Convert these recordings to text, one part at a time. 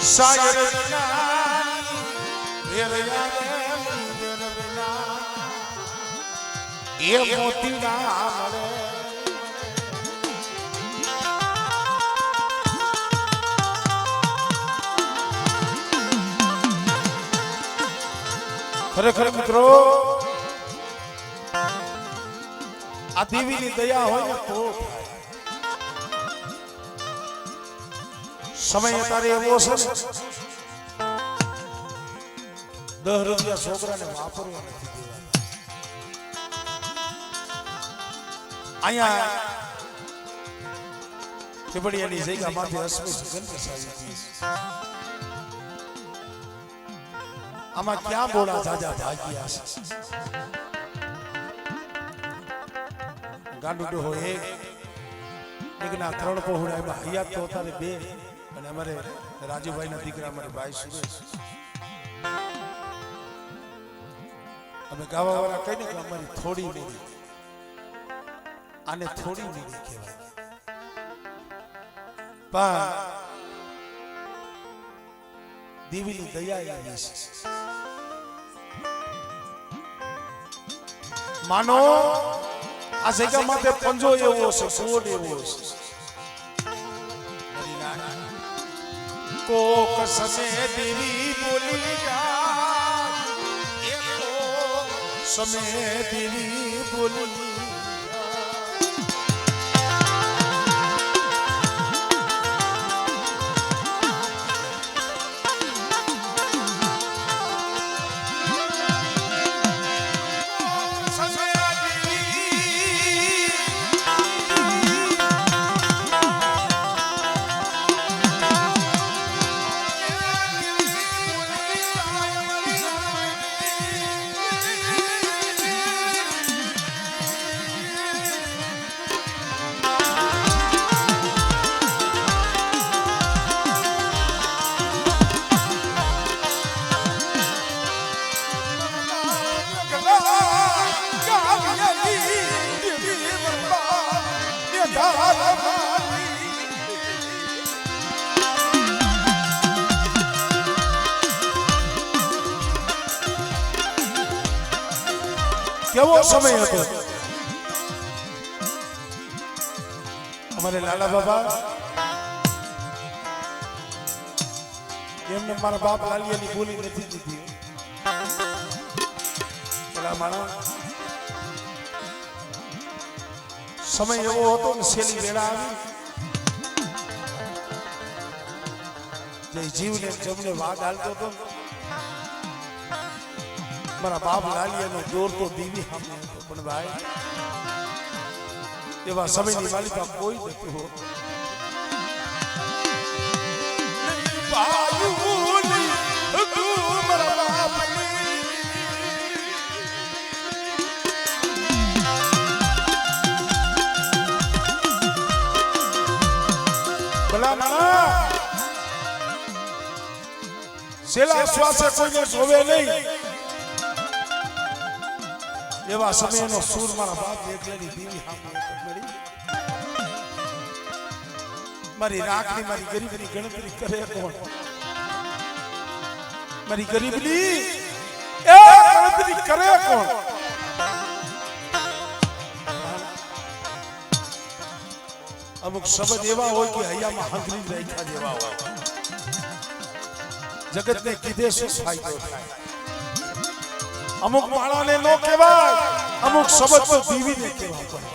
શાયર એ મોતી ના મળે ખરેખર મિત્રો આ દેવીની દયા હોય ને તો સમય તારે એવો છે ને 10 રૂપિયા છોકરાને વાપરવા નથી દેવાના અહીંયા કેબડિયાની જગ્યા માંથી અસ્મિત ગંધ સાજી આમાં ક્યાં બોલા જાજા ભાગ્યા છે ગાંડુડો હોય એક ના 3 પહોળા એમાં હયાત તો તારે 2 અને અમારે રાજુભાઈ ના દીકરા અમારે ભાઈ સુરેશ અમે ગાવા વાળા કહીને કે અમારી થોડી મૂડી આને થોડી મૂડી કહેવાય પણ દેવીની દયા એવી છે માનો આ જગ્યા માટે પંજો એવો છે સોડ એવો છે કોક સમય દેવી બોલી જાય સમય દેવી બોલી કેવો સમય હતો અમારે લાલા બાબા એમને મારા બાપ લાલિયાની બોલી નથી દીધી પેલા માણા સમય એવો હતો ને શેલી વેળા આવી જે જીવને જમને વાગ હાલતો હતો મારા બાપ લાલિયાનો દોર તો દીવી સામે હતો પણ ભાઈ એવા સમયની માલિકા કોઈ નથી હો છેલ્લા શ્વાસે કોઈને જોવે નહીં એવા સમયનો સૂર મારા બાપ એકલેની દીવી સામે મળી મારી રાખની મારી ગરીબની ગણતરી કરે કોણ મારી ગરીબની એ ગણતરી કરે કોણ અમુક શબ્દ એવા હોય કે હૈયામાં હંગરી રાખ્યા જેવા હોય જગતને કીધે શું ફાયદો થાય અમુક માળાને નો કહેવાય અમુક શબ્દ તો દીવીને કહેવા પડે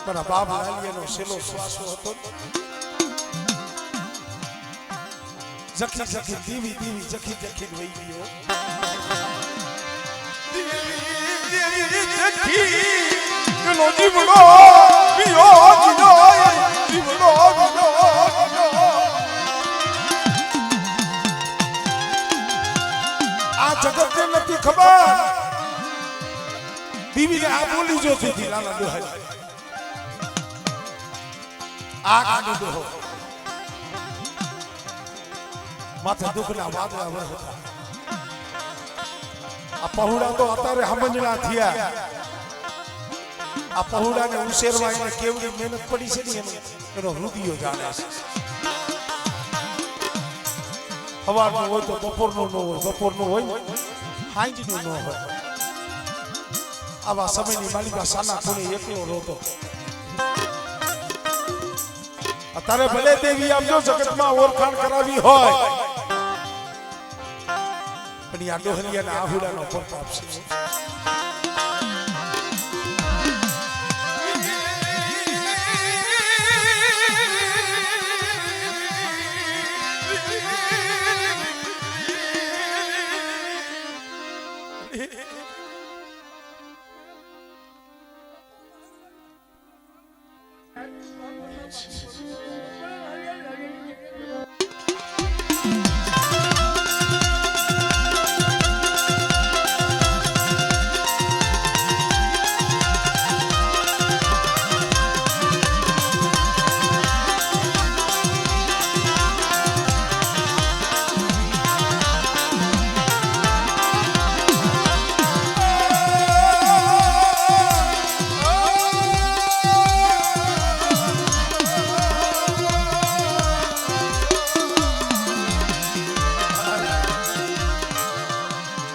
મારા બાપ લાલિયાનો છેલ્લો શ્વાસ હતો જખી જખી દીવી દીવી જખી જખી વહી ગયો જખી નો જીવડો પીયો જીનો જીવડો જગતને નથી ખબર દીવીને આ બોલી જો થી લાલા દોહાઈ આ કાઢી દો માથે દુખના વાદળા વરસતા આ પહોળા તો અત્યારે સમજણા થયા આ પહોળાને ઉછેરવા એને કેવડી મહેનત પડી છે ને એની એનો હૃદય જાણે છે. સવારનું હોય તો બપોરનું ન હોય, બપોરનું હોય સાંજનું ન હોય. આવા સમયની માલિકા સાના ખૂણે એકલો રોતો. અત્યારે ભલે દેવી આપજો જગતમાં ઓળખાણ કરાવી હોય, પણ આ ડોહરિયાના આહુડાનો પ્રતાપ છે.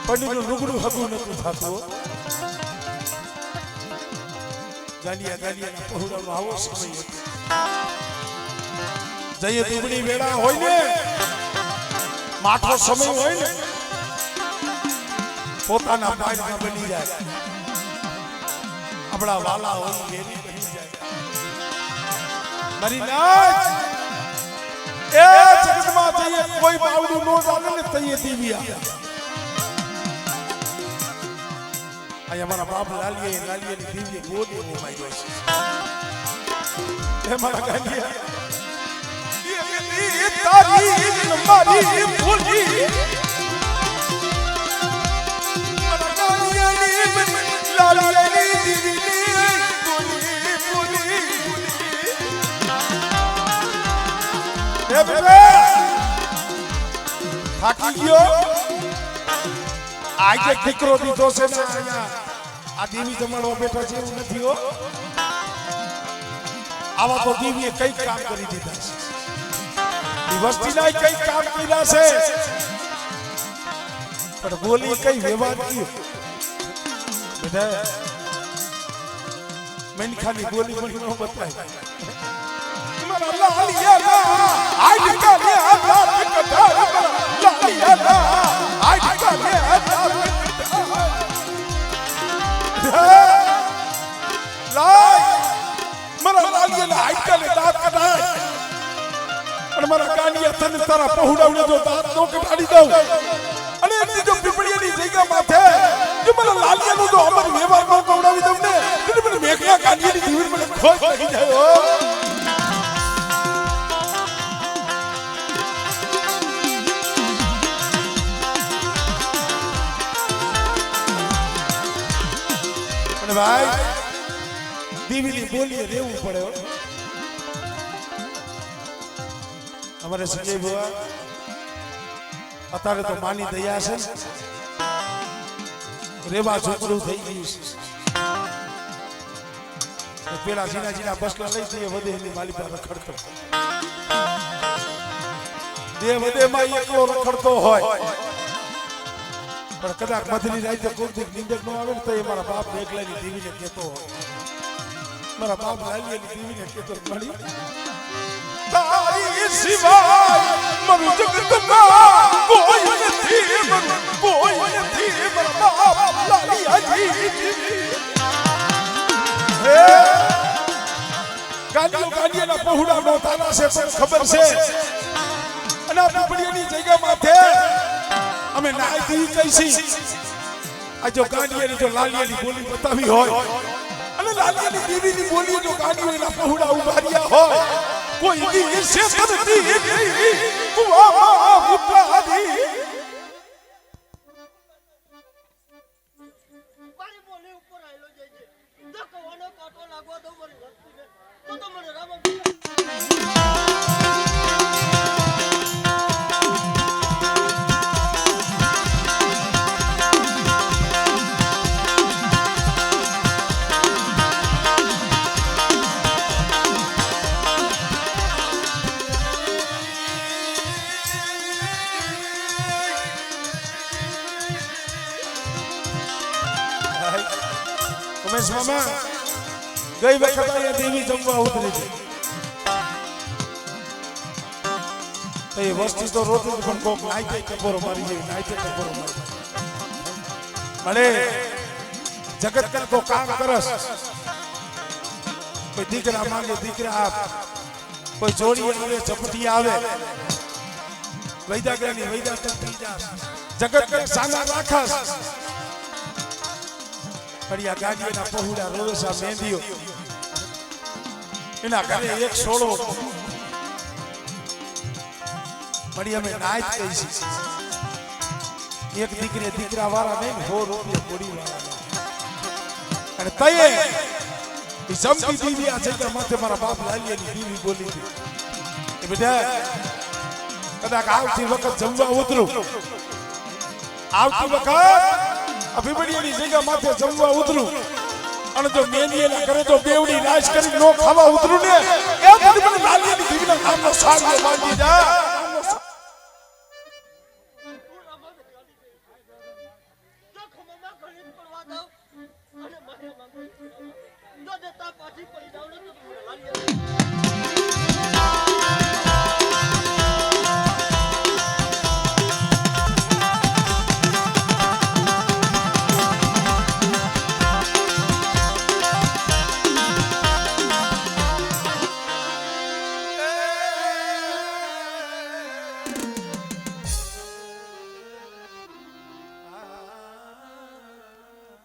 પંડીનું લુગડું હગું નતું થતું. ગાલિયાના પહોળાનો આવો સમય હતો. જઈએ દુબળી વેળા હોય ને, માઠો સમય હોય ને, પોતાના પાયમાં બની જાય. આપણા વાલા હોય એની બની જાય. મારી નાચ એ જગતમાં જઈએ કોઈ બાવડું નો જાણે ને તઈએ દીવિયા. આ અમારા બાપ લાલીએ દીવીએ ગોદી મોમાઈ ગયો છે. એ મારા ગાલિયા એ તારી મારી ભૂલી મારા ગાલિયાની લાલીએ દીવીએ ગોદી એ બેબે થાકી ગયો. આજે દીકરો દીધો છે ને અહીંયા આ દેવી જમાડવા બેઠા છે એવું નથી હો. આવા તો દેવીએ કઈ કામ કરી દીધા છે. વસ્તીના કઈ કામ કર્યા છે, પણ બોલી કઈ વ્યવહાર કર્યો. બધા મેનખાની બોલી મને ન બતાય. મારા લાલિયા આઈ કાલે આધાર કટાર લાલિયા આઈ કાલે આધાર લાય મારા લાલિયાના આઈ કાલે દાંત કઢાય અને મારા કાનિયા તને તારા પહોડાવને જો દાંત નો કઢાડી દઉં અને એની જો પીપળીયાની જગ્યા માથે જો મારા લાલિયાનો જો અમર વ્યવહાર નો કવડાવી દઉં ને તો મને મેઘના કાનિયાની જીવન મને ખોજ થઈ જાય. ભાઈ દીવીની બોલીએ રહેવું પડે. અમારે સંજય ભુવા અત્યારે તો માની દયા છે, રેવા ઝૂંપડું થઈ ગયું છે. પેલા જીના બસલા લઈ જઈએ વધે એની માલિકા રખડતો બે વધે માં એકલો રખડતો હોય, પણ કદાચ મધની રાતે કોઈ દીક નિંદક ન આવે ને તો એ મારા બાપ એકલાની દેવીને કહેતો હોય. મારા બાપ લાલીની દેવીને કહેતો મળી તારી સિવાય મારું જગતમાં કોઈ નથી, કોઈ નથી મારા બાપ લાલીજી. હે ગાંડીઓના પહોળા નો તારા છે પણ ખબર છે અને આ પીપળીની જગ્યા માથે અમે નાય દેવી કહીશી. આ જો ગાંડીયાની જો લાલિયાની બોલી બતાવી હોય અને લાલિયાની દેવીની બોલી જો ગાંડીઓના પહોળા ઉભાર્યા હોય, કોઈ દિવસે કરતી કુવામાં ઉતારી પાણી બોલી ઉપર આયલો જઈજે તો કવાનો કાટો લાગવા દો મારી વસ્તીને તો મને રામ ઉમેશ મામા ગઈ વખત અહીંયા દેવી જમવા ઉતરી હતી તો એ વસ્તી તો રોતી હતી પણ કોક નાઈ ટપોરો મારી જેવી નાઈ ટપોરો મારી મળે જગત કર કો કામ કરસ કોઈ દીકરા માંગે દીકરા આપ કોઈ જોડી આવે ઝપટી આવે વૈદાગ્રાની વૈદા તક જગત કર સાના રાખસ પડિયા ગાડીના પહોળા રોવેસા મેંદીઓ એના ઘરે એક સોળો પડી અમે નાચ કહીશી એક દીકરી દીકરા વાળા નહીં 100 રૂપિયા કોડી વાળા અને તયે એ જમતી દીવી આ જગ્યા માથે મારા બાપ લાલીની દીવી બોલી હતી એ બેટા કદાચ આવતી વખત જમવા ઉતરું આવતી વખત અભિબડીની જગ્યા માથે જમવા ઉતરું અને જો મેંદીના કરે તો બેવડી નાશ કરી નો ખાવા ઉતરું ને એ બધી મને લાલીની દીવીના નામનો સાગલો માંડી જા પાછી પડી જાવ ને તો